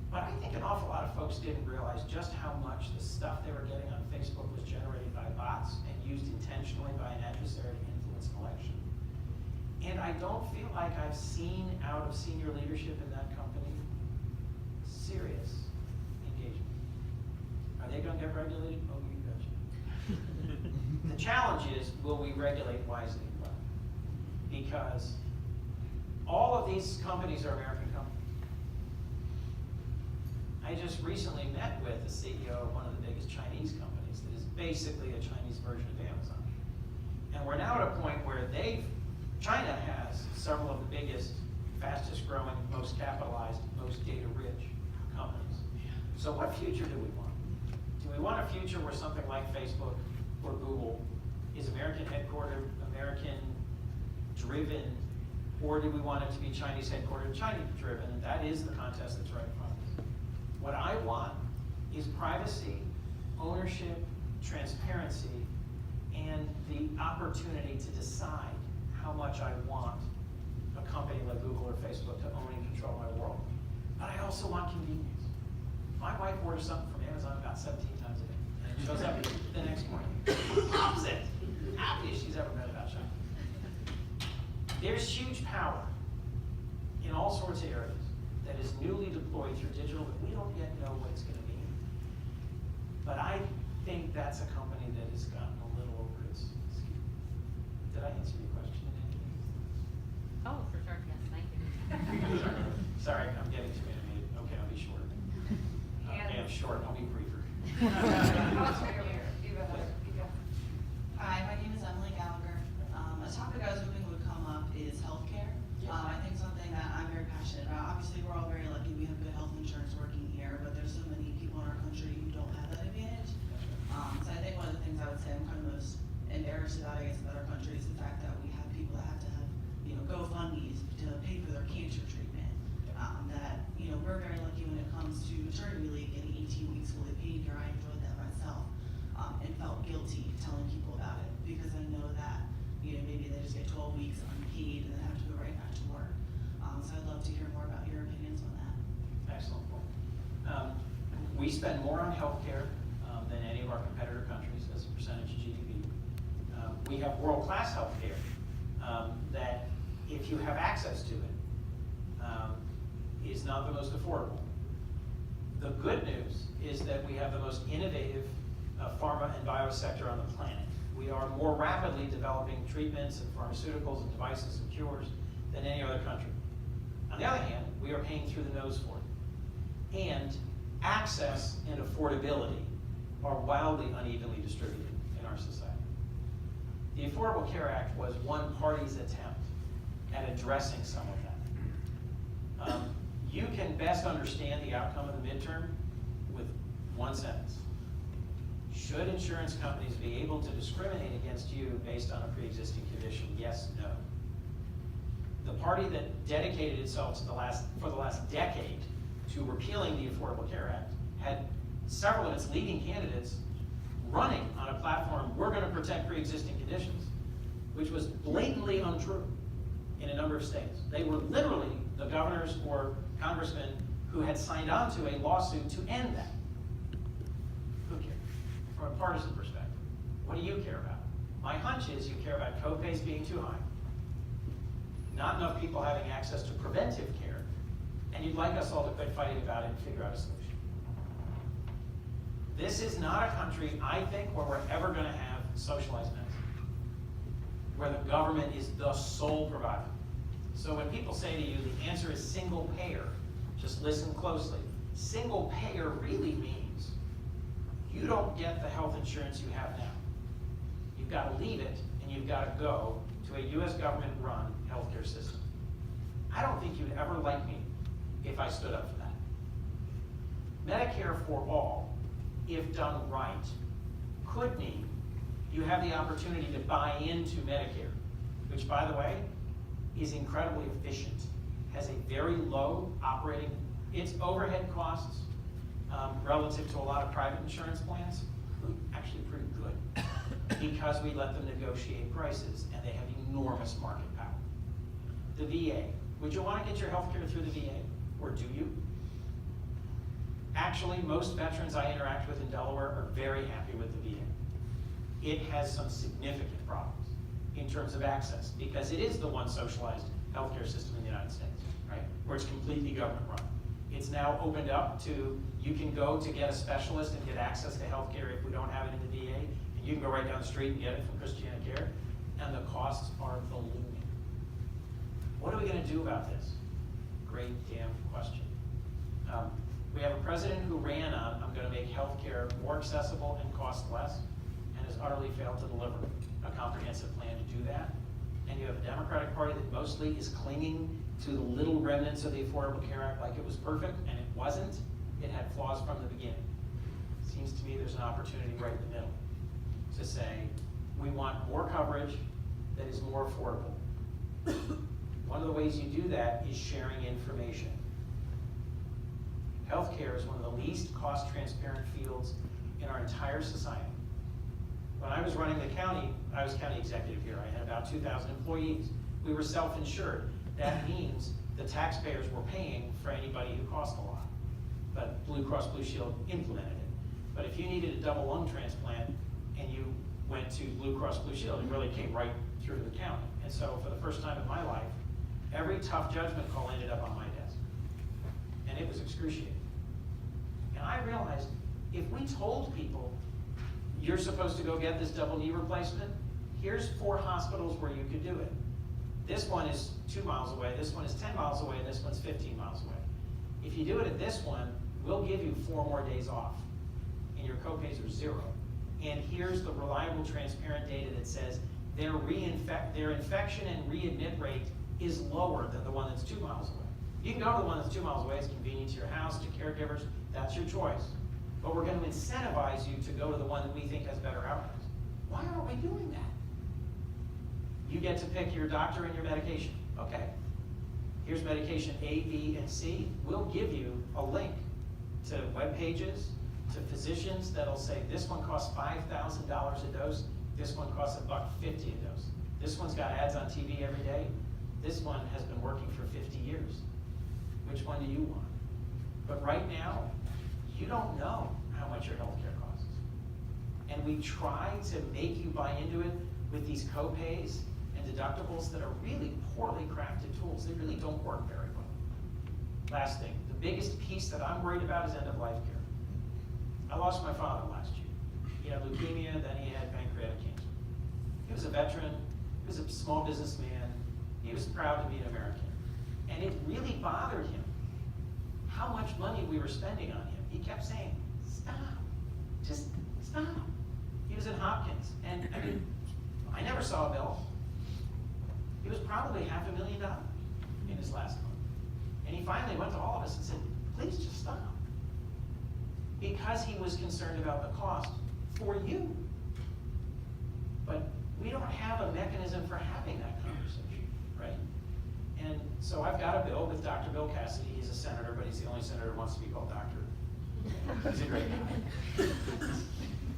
But I think an awful lot of folks didn't realize just how much the stuff they were getting on Facebook was generated by bots and used intentionally by an adversary to influence an election. And I don't feel like I've seen out of senior leadership in that company serious engagement. Are they going to get regulated? Oh, you betcha. The challenge is, will we regulate wisely and well? Because all of these companies are American companies. I just recently met with the CEO of one of the biggest Chinese companies that is basically a Chinese version of Amazon. And we're now at a point where China has several of the biggest, fastest growing, most capitalized, most data-rich companies. So what future do we want? Do we want a future where something like Facebook or Google is American headquartered, American driven, or do we want it to be Chinese headquartered, Chinese driven? And that is the contest that's right in front of us. What I want is privacy, ownership, transparency, and the opportunity to decide how much I want a company like Google or Facebook to own and control my world. But I also want convenience. My wife orders something from Amazon about 17 times a day, and it shows up the next morning. Loves it. Happiest she's ever been about shopping. There's huge power in all sorts of areas that is newly deployed through digital that we don't yet know what it's going to mean. But I think that's a company that has gotten a little over its ski. Did I answer your question in any way? Oh, for sure, yes, thank you. Sorry, I'm getting too animated. Okay, I'll be short. Okay, I'm short. I'll be briefer. Hi, my name is Emily Gallagher. A topic I was hoping would come up is healthcare. I think something that I'm very passionate about. Obviously, we're all very lucky we have good health insurance working here, but there's so many people in our country who don't have that advantage. So I think one of the things I would say I'm kind of most embarrassed about, I guess, about our country is the fact that we have people that have to have, GoFundMes to pay for their cancer treatment. We're very lucky when it comes to maternity leave, getting 18 weeks fully paid here. I enjoyed that myself, and felt guilty telling people about it because I know that, maybe they just get 12 weeks unpaid and then have to go right back to work. So I'd love to hear more about your opinions on that. Excellent point. We spend more on healthcare than any of our competitor countries as a percentage of GDP. We have world-class healthcare that, if you have access to it, is not the most affordable. The good news is that we have the most innovative pharma and biosector on the planet. We are more rapidly developing treatments and pharmaceuticals and devices and cures than any other country. On the other hand, we are paying through the nose for it. and access and affordability are wildly unevenly distributed in our society. The Affordable Care Act was one party's attempt at addressing some of that. You can best understand the outcome of the midterm with one sentence. Should insurance companies be able to discriminate against you based on a pre-existing condition? Yes, no. The party that dedicated itself to for the last decade to repealing the Affordable Care Act had several of its leading candidates running on a platform, we're going to protect pre-existing conditions, which was blatantly untrue in a number of states. They were literally the governors or congressmen who had signed on to a lawsuit to end that. Who cares? From a partisan perspective, what do you care about? My hunch is you care about co-pays being too high, not enough people having access to preventive care, and you'd like us all to quit fighting about it and figure out a solution. This is not a country, I think, where we're ever going to have socialized medicine, where the government is the sole provider. So when people say to you, the answer is single payer, just listen closely. Single payer really means you don't get the health insurance you have now. You've got to leave it, and you've got to go to a U.S. government-run healthcare system. I don't think you'd ever like me if I stood up for that. Medicare for all, if done right, could mean you have the opportunity to buy into Medicare, which, by the way, is incredibly efficient, has a very low operating, its overhead costs relative to a lot of private insurance plans, actually pretty good, because we let them negotiate prices and they have enormous market power. The VA, would you want to get your health care through the VA, or do you? Actually, most veterans I interact with in Delaware are very happy with the VA. It has some significant problems in terms of access, because it is the one socialized healthcare system in the United States, right? Where it's completely government run. It's now opened up to, you can go to get a specialist and get access to healthcare if we don't have it in the VA, and you can go right down the street and get it from Christiana Care, and the costs are ballooning. What are we going to do about this? Great damn question. We have a president who ran on, I'm going to make healthcare more accessible and cost less, and has utterly failed to deliver a comprehensive plan to do that. And you have a Democratic Party that mostly is clinging to the little remnants of the Affordable Care Act like it was perfect, and it wasn't. It had flaws from the beginning. Seems to me there's an opportunity right in the middle to say, we want more coverage that is more affordable. One of the ways you do that is sharing information. Healthcare is one of the least cost-transparent fields in our entire society. When I was running the county, I was county executive here. I had about 2,000 employees. We were self-insured. That means the taxpayers were paying for anybody who cost a lot. But Blue Cross Blue Shield implemented it. But if you needed a double lung transplant and you went to Blue Cross Blue Shield, it really came right through to the county. And so for the first time in my life, every tough judgment call ended up on my desk. And it was excruciating. And I realized if we told people, you're supposed to go get this double knee replacement, here's 4 hospitals where you could do it. This one is 2 miles away, this one is 10 miles away, and this one's 15 miles away. If you do it at this one, we'll give you 4 more days off, and your copays are 0. And here's the reliable, transparent data that says their infection and readmit rate is lower than the one that's 2 miles away. You can go to the one that's 2 miles away, it's convenient to your house, to caregivers, that's your choice. But we're going to incentivize you to go to the one that we think has better outcomes. Why aren't we doing that? You get to pick your doctor and your medication. Okay, here's medication A, B, and C. We'll give you a link to web pages, to physicians that'll say this one costs $5,000 a dose, this one costs $1.50 a dose. This one's got ads on TV every day. This one has been working for 50 years. Which one do you want? But right now, you don't know how much your healthcare costs. And we try to make you buy into it with these copays and deductibles that are really poorly crafted tools. They really don't work very well. Last thing, the biggest piece that I'm worried about is end-of-life care. I lost my father last year. He had leukemia, then he had pancreatic cancer. He was a veteran, he was a small businessman, he was proud to be an American. And it really bothered him how much money we were spending on him. He kept saying, stop, just stop. He was in Hopkins, and I mean, I never saw a bill. He was probably $500,000 in his last month. And he finally went to all of us and said, please just stop. Because he was concerned about the cost for you. But we don't have a mechanism for having that conversation, right? And so I've got a bill with Dr. Bill Cassidy. He's a senator, but he's the only senator who wants to be called doctor. He's a great guy.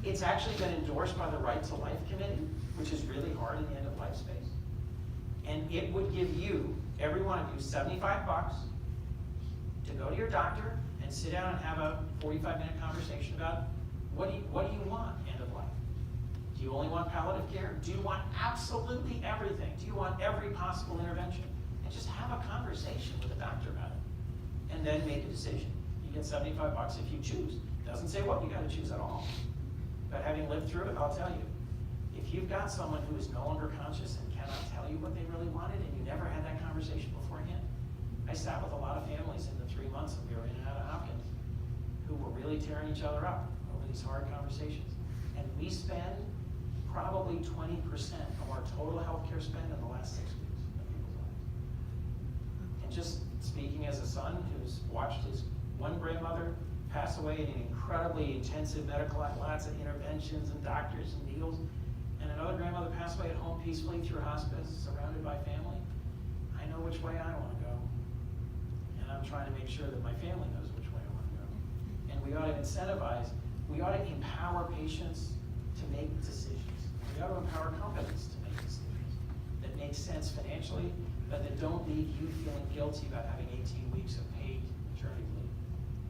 It's actually been endorsed by the Right to Life Committee, which is really hard in the end of life space. And it would give you, every one of you, $75 to go to your doctor and sit down and have a 45-minute conversation about what do you want end of life? Do you only want palliative care? Do you want absolutely everything? Do you want every possible intervention? And just have a conversation with a doctor about it. And then make a decision. You get $75 if you choose. Doesn't say what you gotta choose at all. But having lived through it, I'll tell you, if you've got someone who is no longer conscious and cannot tell you what they really wanted and you never had that conversation beforehand, I sat with a lot of families in the 3 months that we were in and out of Hopkins who were really tearing each other up over these hard conversations. And we spend probably 20% of our total healthcare spend in the last 6 weeks of people's lives. And just speaking as a son who's watched his one grandmother pass away in an incredibly intensive medical, lots of interventions and doctors and needles, and another grandmother passed away at home peacefully through hospice, surrounded by family, I know which way I want to go. And I'm trying to make sure that my family knows which way I want to go. And we ought to incentivize, we ought to empower patients to make decisions. We ought to empower companies to make decisions that make sense financially, but that don't leave you feeling guilty about having 18 weeks of paid maternity leave.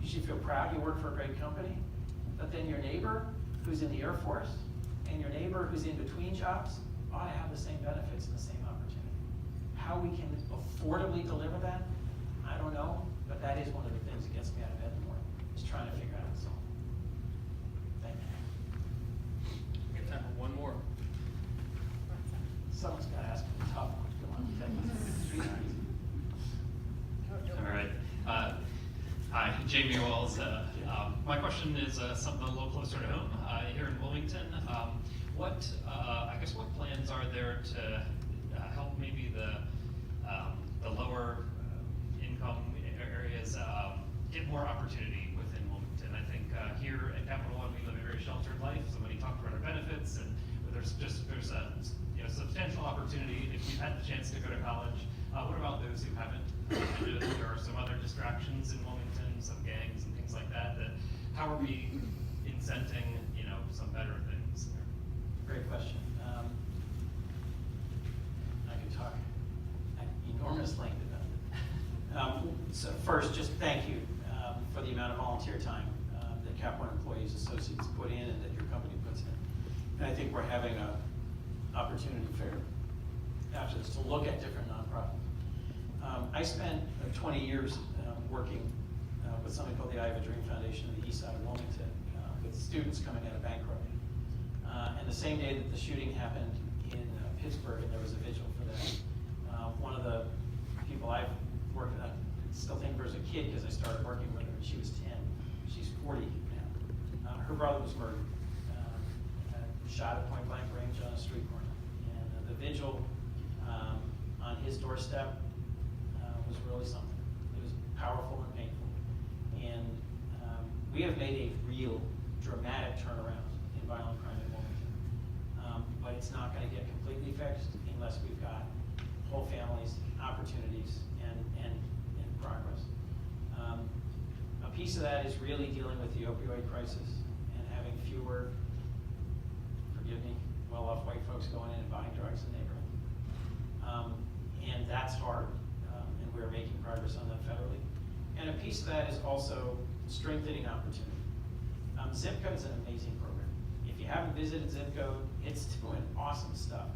You should feel proud you work for a great company, but then your neighbor who's in the Air Force and your neighbor who's in between jobs ought to have the same benefits and the same opportunity. How we can affordably deliver that, I don't know, but that is one of the things that gets me out of bed in the morning, is trying to figure out how to solve it. Thank you. We have time for one more. Someone's got to ask me the tough one. Come on, 10 minutes. All right. Hi, Jamie Wells. My question is something a little closer to home here in Wilmington. What plans are there to help maybe the lower income areas get more opportunity within Wilmington? I think here at Capital One we live a very sheltered life. Somebody talked about our benefits, and there's a substantial opportunity if you've had the chance to go to college. What about those who haven't? There are some other distractions in Wilmington, some gangs and things like that. How are we incenting, some better things there? Great question. I could talk at enormous length about it. So first, just thank you for the amount of volunteer time that Cap1 employees, associates put in and that your company puts in. And I think we're having an opportunity fair after this to look at different nonprofits. I spent 20 years working with something called the I Have a Dream Foundation in the east side of Wilmington with students coming out of bankruptcy. And the same day that the shooting happened in Pittsburgh, and there was a vigil for that, one of the people I've worked with, I still think of her as a kid because I started working with her, she was 10. She's 40 now. Her brother was murdered, shot at point blank range on a street corner. And the vigil on his doorstep was really something. It was powerful and painful. And we have made a real dramatic turnaround in violent crime in Wilmington. But it's not going to get completely fixed unless we've got whole families, opportunities, and progress. A piece of that is really dealing with the opioid crisis and having fewer, forgive me, well-off white folks going in and buying drugs in neighborhoods. And that's hard, and we're making progress on that federally. And a piece of that is also strengthening opportunity. Zip Code is an amazing program. If you haven't visited Zip Code, it's doing awesome stuff.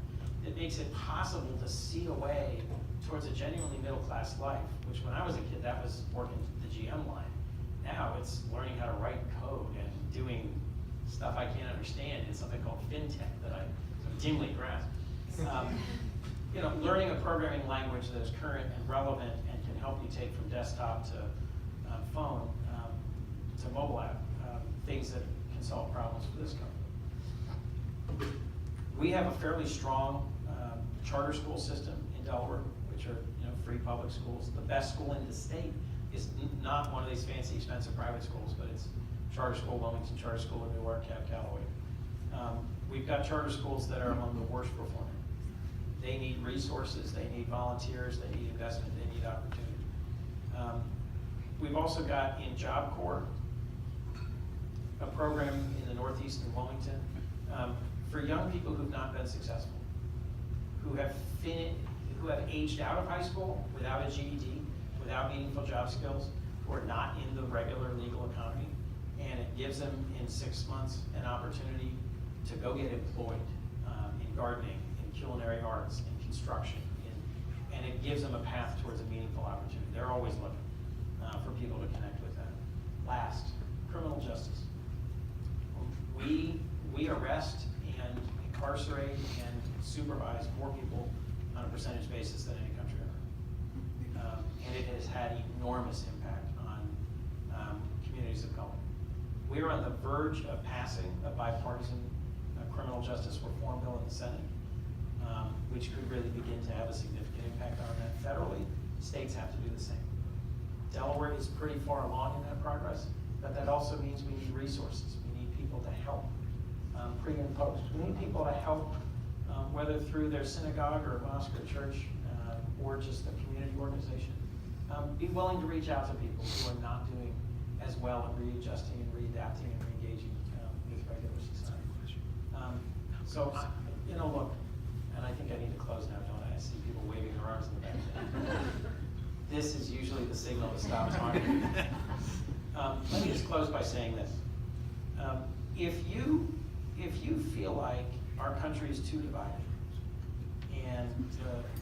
It makes it possible to see a way towards a genuinely middle-class life, which when I was a kid, that was working the GM line. Now it's learning how to write code and doing stuff I can't understand in something called fintech that I sort of dimly grasp. Learning a programming language that is current and relevant and can help you take from desktop to phone to mobile app, things that can solve problems for this company. We have a fairly strong charter school system in Delaware, which are free public schools. The best school in the state is not one of these fancy, expensive private schools, but it's charter school, Wilmington Charter School in Newark, Callaway. We've got charter schools that are among the worst performing. They need resources, they need volunteers, they need investment, they need opportunity. We've also got in Job Corps a program in the Northeast in Wilmington for young people who've not been successful, who have aged out of high school without a GED, without meaningful job skills, who are not in the regular legal economy, and it gives them in 6 months an opportunity to go get employed in gardening, in culinary arts, in construction, and it gives them a path towards a meaningful opportunity. They're always looking for people to connect with them. Last, criminal justice. We arrest and incarcerate and supervise more people on a percentage basis than any country ever. And it has had enormous impact on communities of color. We are on the verge of passing a bipartisan criminal justice reform bill in the Senate, which could really begin to have a significant impact on that federally. States have to do the same. Delaware is pretty far along in that progress, but that also means we need resources. We need people to help pre and post. We need people to help, whether through their synagogue or mosque or church, or just a community organization. Be willing to reach out to people who are not doing as well at readjusting and readapting and reengaging with regular society. Look, and I think I need to close now, don't I? I see people waving their arms in the back. This is usually the signal to stop talking. Let me just close by saying this. If you feel like our country is too divided, and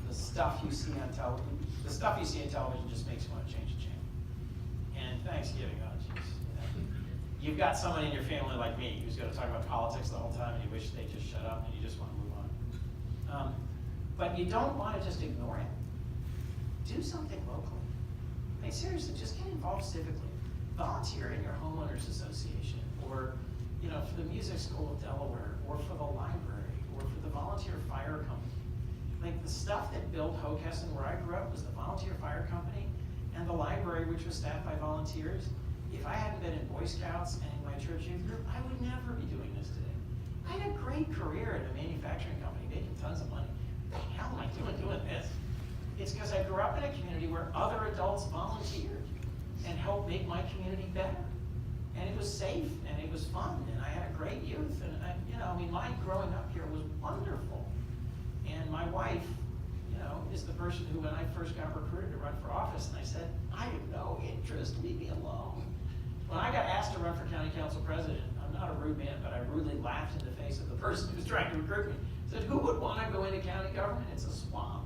the stuff you see on television just makes you want to change the channel. And Thanksgiving, oh jeez, you've got someone in your family like me who's going to talk about politics the whole time, and you wish they just shut up, and you just want to move on. But you don't want to just ignore it. Do something locally. I mean, seriously, just get involved civically. Volunteer in your homeowners association, or for the Music School of Delaware, or for the library, or for the volunteer fire company. Like the stuff that built Hockessin, where I grew up, was the volunteer fire company and the library, which was staffed by volunteers. If I hadn't been in Boy Scouts and in my church youth group, I would never be doing this today. I had a great career at a manufacturing company, making tons of money. What the hell am I doing this? It's because I grew up in a community where other adults volunteered and helped make my community better. And it was safe, and it was fun, and I had a great youth, and my growing up here was wonderful. And my wife, is the person who, when I first got recruited to run for office, and I said, I have no interest, leave me alone. When I got asked to run for county council president, I'm not a rude man, but I rudely laughed in the face of the person who was trying to recruit me. I said, who would want to go into county government? It's a swamp.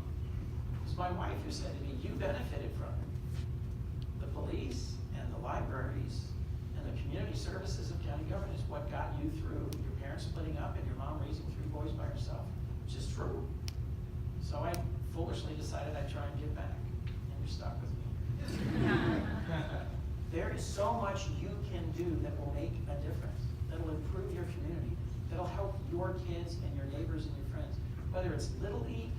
It was my wife who said to me, you benefited from it. The police and the libraries and the community services of county government is what got you through your parents splitting up and your mom raising 3 boys by herself, which is true. So I foolishly decided I'd try and give back, and you're stuck with me. There is so much you can do that will make a difference, that'll improve your community, that'll help your kids and your neighbors and your friends, whether it's Little League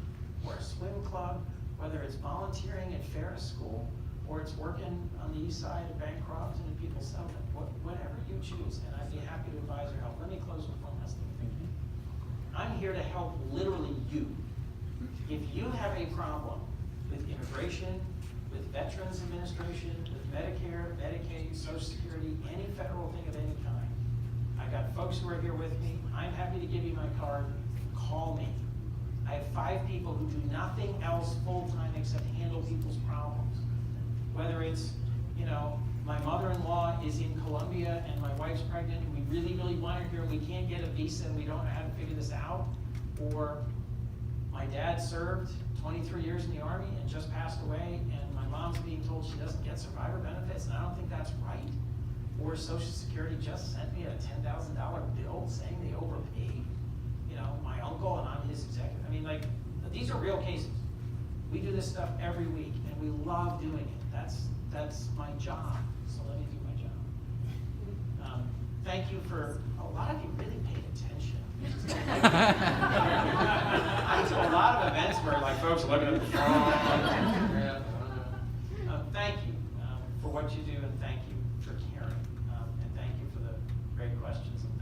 or a swim club, whether it's volunteering at Ferris School, or it's working on the east side of Bancroft and in People's Settlement, whatever you choose, and I'd be happy to advise or help. Let me close with one last thing. I'm here to help literally you. If you have a problem with immigration, with Veterans Administration, with Medicare, Medicaid, Social Security, any federal thing of any kind, I've got folks who are here with me. I'm happy to give you my card. Call me. I have 5 people who do nothing else full-time except handle people's problems. Whether it's, my mother-in-law is in Colombia and my wife's pregnant and we really, really want her here and we can't get a visa and we don't know how to figure this out, or my dad served 23 years in the Army and just passed away, and my mom's being told she doesn't get survivor benefits, and I don't think that's right. Or Social Security just sent me a $10,000 bill saying they overpaid, my uncle, and I'm his executive. These are real cases. We do this stuff every week, and we love doing it. That's my job, so let me do my job. Thank you for, a lot of you really paid attention. I do a lot of events where like folks are looking at the phone. Thank you for what you do, and thank you for caring, and thank you for the great questions, and